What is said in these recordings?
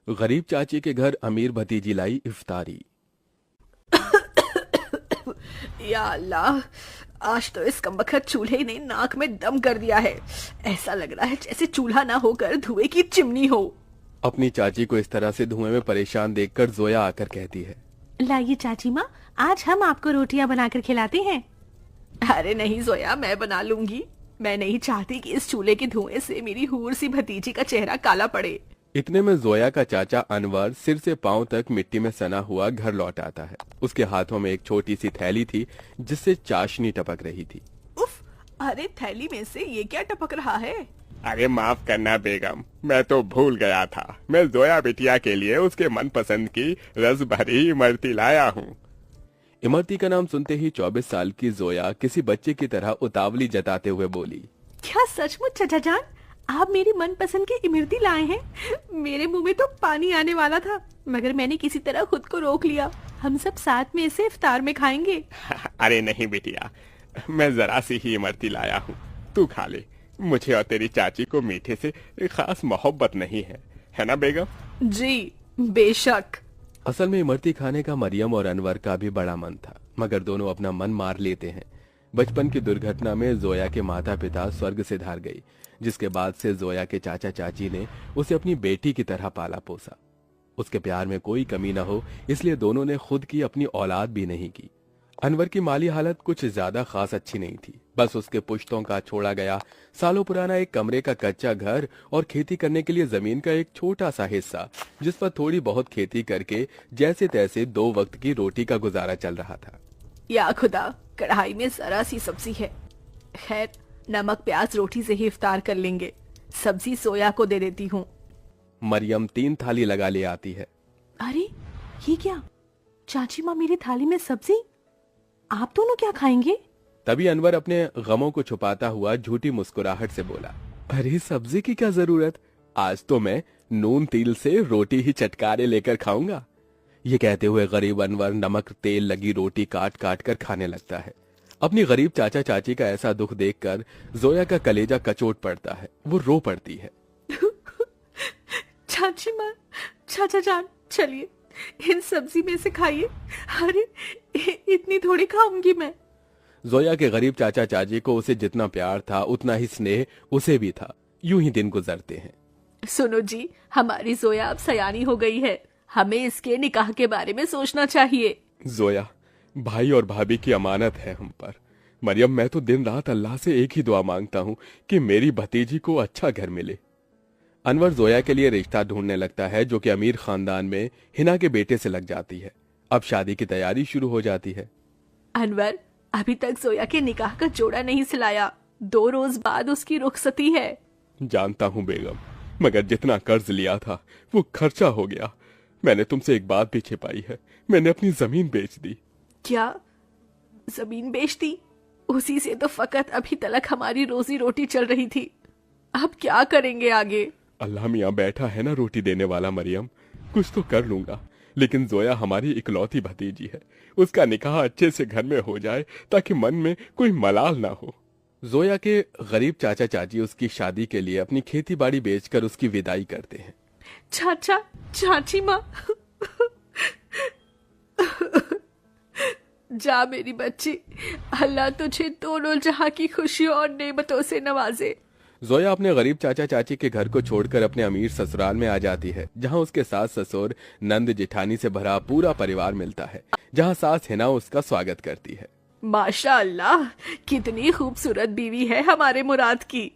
गरीब चाची के घर अमीर भतीजी लाई इफ्तारी। या अल्लाह, आज तो इस कमबख्त चूल्हे ने नाक में दम कर दिया है। ऐसा लग रहा है जैसे चूल्हा ना होकर धुएं की चिमनी हो। अपनी चाची को इस तरह से धुएं में परेशान देखकर जोया आकर कहती है, लाइए चाची माँ, आज हम आपको रोटियां बनाकर खिलाते हैं। अरे नहीं जोया, मैं बना लूंगी। मैं नहीं चाहती कि इस चूल्हे के धुएं से मेरी हूर सी भतीजी का चेहरा काला पड़े। इतने में जोया का चाचा अनवर सिर से पांव तक मिट्टी में सना हुआ घर लौट आता है। उसके हाथों में एक छोटी सी थैली थी जिससे चाशनी टपक रही थी। उफ, अरे थैली में से ये क्या टपक रहा है? अरे माफ करना बेगम, मैं तो भूल गया था। मैं जोया बिटिया के लिए उसके मनपसंद की रस भरी इमरती लाया हूँ। इमरती का नाम सुनते ही 24 साल की जोया किसी बच्चे की तरह उतावली जताते हुए बोली, क्या सचमुच चाचा जान, आप मेरी मनपसंद की इमरती लाए हैं? मेरे मुंह में तो पानी आने वाला था, मगर मैंने किसी तरह खुद को रोक लिया। हम सब साथ में इसे इफ्तार में खाएंगे। अरे नहीं बिटिया, मैं जरा सी ही इमरती लाया हूँ, तू खा ले। मुझे और तेरी चाची को मीठे से खास मोहब्बत नहीं है ना बेगम? जी बेशक। असल में इमरती खाने का मरियम और अनवर का भी बड़ा मन था, मगर दोनों अपना मन मार लेते हैं। बचपन की दुर्घटना में जोया के माता पिता स्वर्ग से धार गई, जिसके बाद से जोया के चाचा चाची ने उसे अपनी बेटी की तरह पाला पोसा। उसके प्यार में कोई कमी न हो, इसलिए दोनों ने खुद की अपनी औलाद भी नहीं की। अनवर की माली हालत कुछ ज्यादा खास अच्छी नहीं थी। बस उसके पुश्तों का छोड़ा गया सालों पुराना एक कमरे का कच्चा घर और खेती करने के लिए जमीन का एक छोटा सा हिस्सा, जिस पर थोड़ी बहुत खेती करके जैसे तैसे 2 वक्त की रोटी का गुजारा चल रहा था। या खुदा, कढ़ाई में जरा सी सब्जी है। खैर, नमक प्याज रोटी से ही इफ्तार कर लेंगे। सब्जी सोया को दे देती हूँ। मरियम 3 थाली लगा ले आती है। अरे ये क्या, चाची माँ मेरी थाली में सब्जी, आप दोनों क्या खाएंगे? तभी अनवर अपने गमों को छुपाता हुआ झूठी मुस्कुराहट से बोला, अरे सब्जी की क्या जरूरत, आज तो मैं नून तिल से रोटी ही चटकारे लेकर खाऊंगा। ये कहते हुए गरीब अनवर नमक तेल लगी रोटी काट काट कर खाने लगता है। अपनी गरीब चाचा चाची का ऐसा दुख देखकर जोया का कलेजा कचोट पड़ता है। वो रो पड़ती है। चाची माँ, चाचा जान, चलिए इन सब्जी में से खाइए। अरे इतनी थोड़ी खाऊंगी मैं। जोया के गरीब चाचा चाची को उसे जितना प्यार था उतना ही स्नेह उसे भी था। यूं ही दिन गुजरते हैं। सुनो जी, हमारी जोया अब सयानी हो गई है। हमें इसके निकाह के बारे में सोचना चाहिए। जोया, भाई और भाभी की अमानत है हम पर। मरियम, मैं तो दिन रात अल्लाह से एक ही दुआ मांगता हूँ कि मेरी भतीजी को अच्छा घर मिले। अनवर जोया के लिए रिश्ता ढूंढने लगता है, जो कि अमीर खानदान में हिना के बेटे से लग जाती है। अब शादी की तैयारी शुरू हो जाती है। अनवर, अभी तक जोया के निकाह का जोड़ा नहीं सिलाया। 2 रोज बाद उसकी रुखसती है। जानता हूँ बेगम, मगर जितना कर्ज लिया था वो खर्चा हो गया। मैंने तुमसे एक बात भी छिपाई है, मैंने अपनी जमीन बेच दी। क्या जमीन बेच दी? उसी से तो फकत अभी तक हमारी रोजी रोटी चल रही थी। अब क्या करेंगे आगे? अल्लाह मियाँ बैठा है ना रोटी देने वाला। मरियम, कुछ तो कर लूंगा, लेकिन जोया हमारी इकलौती भतीजी है। उसका निकाह अच्छे से घर में हो जाए ताकि मन में कोई मलाल ना हो। जोया के गरीब चाचा चाची उसकी शादी के लिए अपनी खेती बाड़ी बेचकर उसकी विदाई करते हैं। चाचा चाची माँ, जा मेरी बच्ची, अल्लाह तुझे दोनों जहां की खुशियों और नेमतों से नवाजे। जोया अपने गरीब चाचा चाची के घर को छोड़कर अपने अमीर ससुराल में आ जाती है, जहां उसके सास ससुर नंद जेठानी से भरा पूरा परिवार मिलता है, जहां सास हिना उसका स्वागत करती है। माशा अल्लाह, कितनी खूबसूरत बीवी है हमारे मुराद की।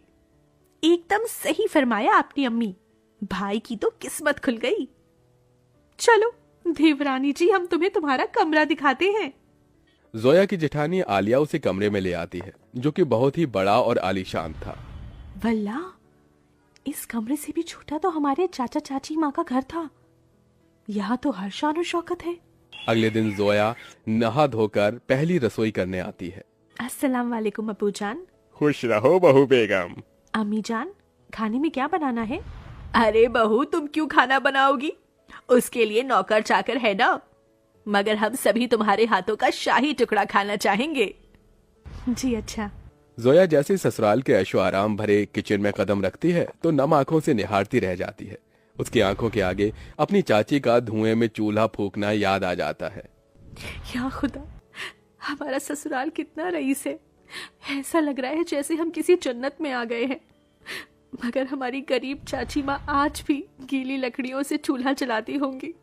एकदम सही फरमाया आपने अम्मी, भाई की तो किस्मत खुल गई। चलो देवरानी जी, हम तुम्हें तुम्हारा कमरा दिखाते हैं। जोया की जेठानी आलिया उसे कमरे में ले आती है, जो कि बहुत ही बड़ा और आलीशान था। वल्ला, इस कमरे से भी छोटा तो हमारे चाचा चाची माँ का घर था। यहाँ तो हर शान और शौकत है। अगले दिन जोया नहा धोकर पहली रसोई करने आती है। अस्सलाम वालेकुम अबू जान। खुश रहो बहू बेगम। अम्मी जान, खाने में क्या बनाना है? अरे बहू, तुम क्यों खाना बनाओगी? उसके लिए नौकर चाकर है ना। मगर हम सभी तुम्हारे हाथों का शाही टुकड़ा खाना चाहेंगे। जी अच्छा। जोया जैसे ससुराल के ऐशो आराम भरे किचन में कदम रखती है तो नम आंखों से निहारती रह जाती है। उसकी आंखों के आगे अपनी चाची का धुएं में चूल्हा फूकना याद आ जाता है। या खुदा, हमारा ससुराल कितना रईस है। ऐसा लग रहा है जैसे हम किसी जन्नत में आ गए हैं। मगर हमारी गरीब चाची माँ आज भी गीली लकड़ियों से चूल्हा जलाती होंगी।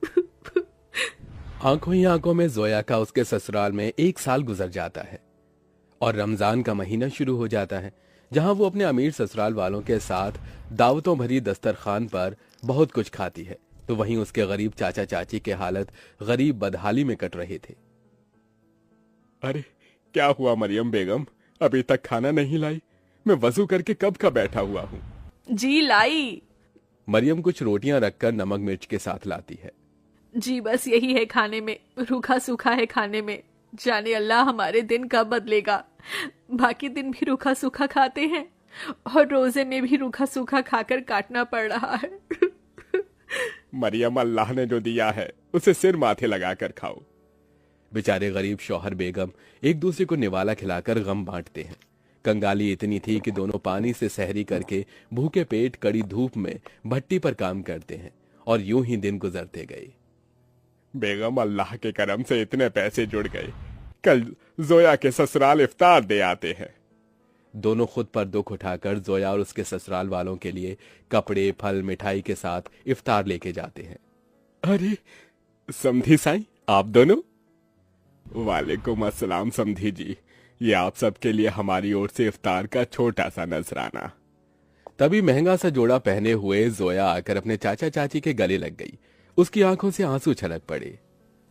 आंखों ही आंखों में जोया का उसके ससुराल में 1 साल गुजर जाता है और रमजान का महीना शुरू हो जाता है, जहां वो अपने अमीर ससुराल वालों के साथ दावतों भरी दस्तरखान पर बहुत कुछ खाती है, तो वहीं उसके गरीब चाचा चाची के हालत गरीब बदहाली में कट रहे थे। अरे क्या हुआ मरियम बेगम, अभी तक खाना नहीं लाई? मैं वजू करके कब का बैठा हुआ हूँ। जी लाई। मरियम कुछ रोटियां रखकर नमक मिर्च के साथ लाती है। जी बस यही है खाने में, रूखा सूखा है खाने में। जाने अल्लाह हमारे दिन कब बदलेगा। बाकी दिन भी रूखा सूखा खाते हैं और रोजे में भी रूखा सूखा खाकर काटना पड़ रहा है। मरियम, अल्लाह ने जो दिया है उसे सिर माथे लगाकर खाओ। बेचारे गरीब शौहर बेगम एक दूसरे को निवाला खिलाकर गम बांटते हैं। कंगाली इतनी थी कि दोनों पानी से सहरी करके भूखे पेट कड़ी धूप में भट्टी पर काम करते हैं और यूं ही दिन गुजरते गए। बेगम, अल्लाह के करम से इतने पैसे जुड़ गए, कल जोया के ससुराल इफ्तार दे आते हैं। दोनों खुद पर दुख उठाकर जोया और उसके ससुराल वालों के लिए कपड़े, फल, मिठाई के साथ इफ्तार लेके जाते हैं। अरे समधी साईं, आप दोनों? वालेकुम अस्सलाम समधी जी, ये आप सबके लिए हमारी ओर से इफ्तार का छोटा सा नजराना। तभी महंगा सा जोड़ा पहने हुए जोया आकर अपने चाचा चाची के गले लग गई। उसकी आंखों से आंसू छलक पड़े।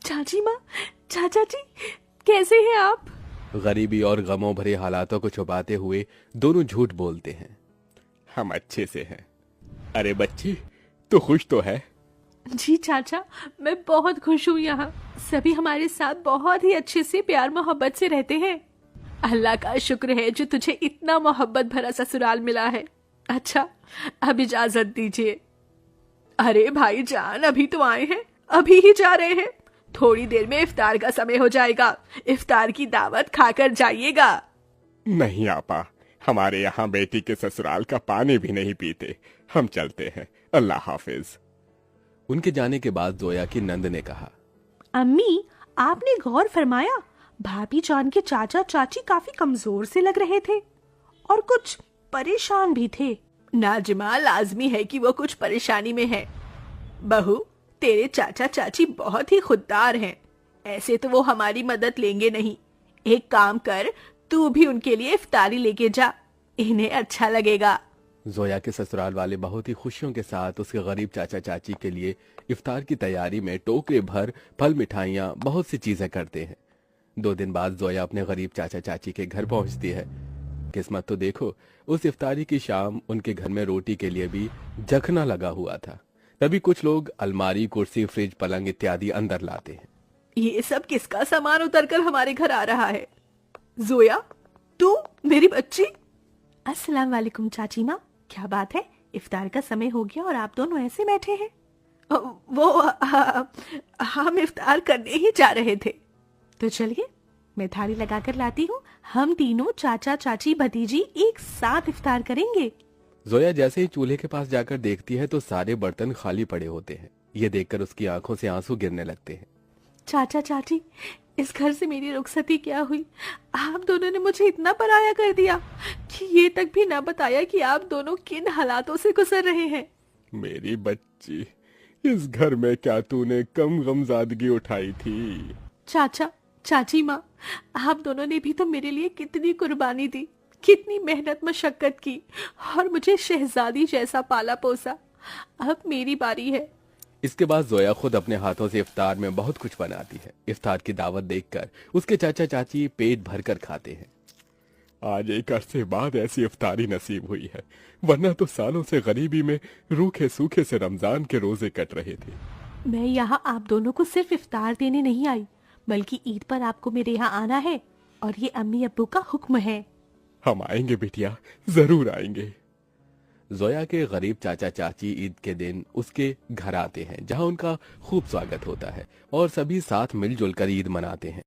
चाची माँ, चाचा जी, कैसे हैं आप? गरीबी और गमों भरे हालातों को छुपाते हुए दोनों झूठ बोलते हैं। हम अच्छे से हैं। अरे बच्ची, तू खुश तो है? जी चाचा, मैं बहुत खुश हूँ। यहाँ सभी हमारे साथ बहुत ही अच्छे से प्यार मोहब्बत से रहते हैं। अल्लाह का शुक्र है जो तुझे इतना मोहब्बत भरा ससुराल मिला है। अच्छा, अब इजाजत दीजिए। अरे भाईजान, अभी तो आए हैं, अभी ही जा रहे हैं। थोड़ी देर में इफ्तार का समय हो जाएगा। इफ्तार की दावत खाकर जाइएगा। नहीं आपा, हमारे यहाँ बेटी के ससुराल का पानी भी नहीं पीते। हम चलते हैं, अल्लाह हाफिज। उनके जाने के बाद जोया की नंद ने कहा, अम्मी, आपने गौर फरमाया भाभी जान के चाचा चाची काफी कमजोर से लग रहे थे और कुछ परेशान भी थे। नाजिमा, लाजमी है कि वो कुछ परेशानी में है। बहू, तेरे चाचा चाची बहुत ही खुददार हैं। ऐसे तो वो हमारी मदद लेंगे नहीं। एक काम कर, तू भी उनके लिए इफ्तारी लेके जा, इन्हें अच्छा लगेगा। जोया के ससुराल वाले बहुत ही खुशियों के साथ उसके गरीब चाचा चाची के लिए इफ्तार की तैयारी में टोकरे भर फल, मिठाइयाँ, बहुत सी चीजें करते हैं। 2 दिन बाद जोया अपने गरीब चाचा चाची के घर पहुंचती है। किस्मत तो देखो, उस इफ्तारी की शाम उनके घर में रोटी के लिए भी जखना लगा हुआ था। तभी कुछ लोग अलमारी, कुर्सी, फ्रिज, पलंग इत्यादि अंदर लाते हैं। ये सब किसका सामान उतर कर हमारे घर आ रहा है? जोया, तू मेरी बच्ची? अस्सलाम वालेकुम चाची माँ, क्या बात है? इफ्तार का समय हो गया और आप दोनों ऐसे बैठे हैं? हम इफ्तार करने ही जा रहे थे। तो चलिए, मैं थाली लगाकर लाती हूँ। हम तीनों चाचा चाची भतीजी एक साथ इफ्तार करेंगे। जोया जैसे ही चूल्हे के पास जाकर देखती है तो सारे बर्तन खाली पड़े होते हैं। ये देखकर उसकी आंखों से आंसू गिरने लगते हैं। चाचा चाची, इस घर से मेरी रुखसती क्या हुई? आप दोनों ने मुझे इतना पराया कर दिया कि ये तक भी ना बताया कि आप दोनों किन हालातों से गुजर रहे हैं। मेरी बच्ची, इस घर में क्या तूने कम गमजादगी उठाई थी? चाचा चाची माँ, आप दोनों ने भी तो मेरे लिए कितनी कुर्बानी दी, कितनी मेहनत मशक्कत की और मुझे शहजादी जैसा पाला पोसा। अब मेरी बारी है। इसके बाद जोया खुद अपने हाथों से इफ्तार में बहुत कुछ बनाती है। इफ्तार की दावत देखकर उसके चाचा चाची पेट भरकर खाते हैं। आज एक अरसे बाद ऐसी इफ्तारी नसीब हुई है, वरना तो सालों से गरीबी में रूखे सूखे से रमजान के रोजे कट रहे थे। मैं यहाँ आप दोनों को सिर्फ इफ्तार देने नहीं आई, बल्कि ईद पर आपको मेरे यहाँ आना है और ये अम्मी अब्बू का हुक्म है। हम आएंगे बिटिया, जरूर आएंगे। जोया के गरीब चाचा चाची ईद के दिन उसके घर आते हैं, जहां उनका खूब स्वागत होता है और सभी साथ मिलजुल कर ईद मनाते हैं।